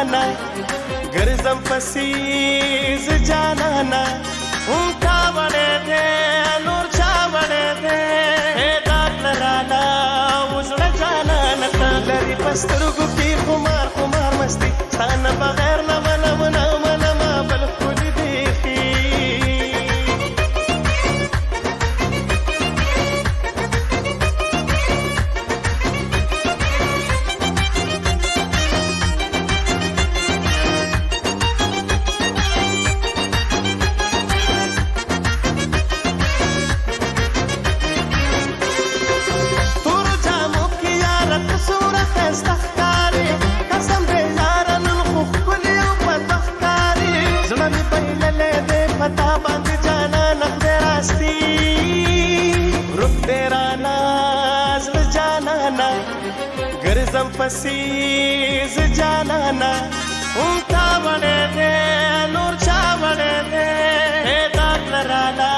جانانا ګرځم پسې ز جانانا هم تا وړې دې نور چا وړې دې داغ رانا وزړه جانانا ته لري پسترګو کې خمار خمار مستی ستانه بغیر نه منم بل ښکلي بیخي ګرځم پسې ز جانانا هم تا وړې دې نور چا وړې دې داغ رانا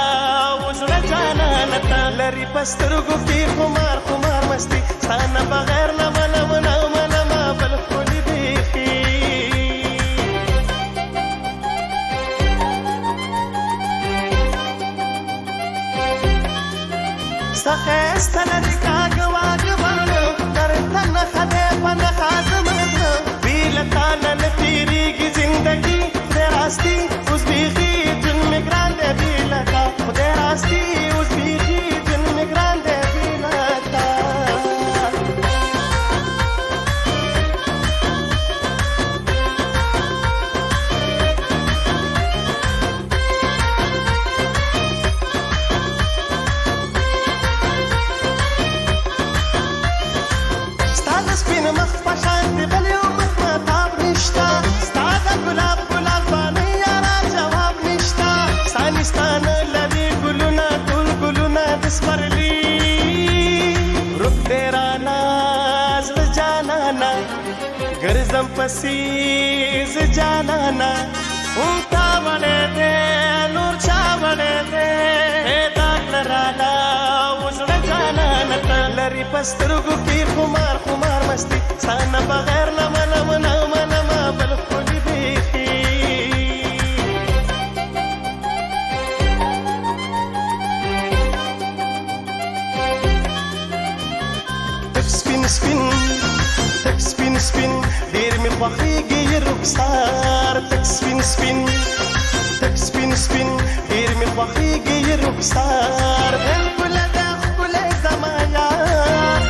وزړه جانانا ته لري پسترګو کې خمار خمار مستی ستانه بغیر نه منم بل ښکلي بیخي ستا ښایسته لري کاږه واږه باڼه درته نښه دی په نښه زما زړه بې له تا نه نه تېرېږي زندګي خدای راستي اوس بیخي ژوند مې ګران دی بې له تا خدای راستي اوس بیخي ژوند مې ګران دی بې له تا سپین مخ پشان دی بل یو مخ متاب نشتا ستا د ګلاب ګلاب باندې یارا جواب نشتا سانستانه لري ګلونه ټول ګلونه د سپرلي روح دې رانا زړه جانانا ګرځم پسې ز جانانا هم تا وړې دې نور چا وړې دې داغ رانا وزړه جانانا ته لري پسترګو کې خمار خمار مستی ستانه بغیر نه منم بل ښکلي بیخي تک سپین سپین تک سپین سپین ډېر مې خوښېږي رخسار تک سپین سپین تک سپین سپین ډېر مې خوښېږي رخسار بالکل ده ښکلی زما یار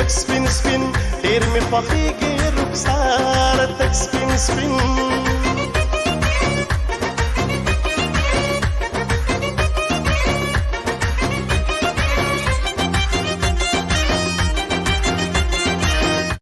تک سپین سپین ډېر مې خوښېږي رخسار تک سپین سپین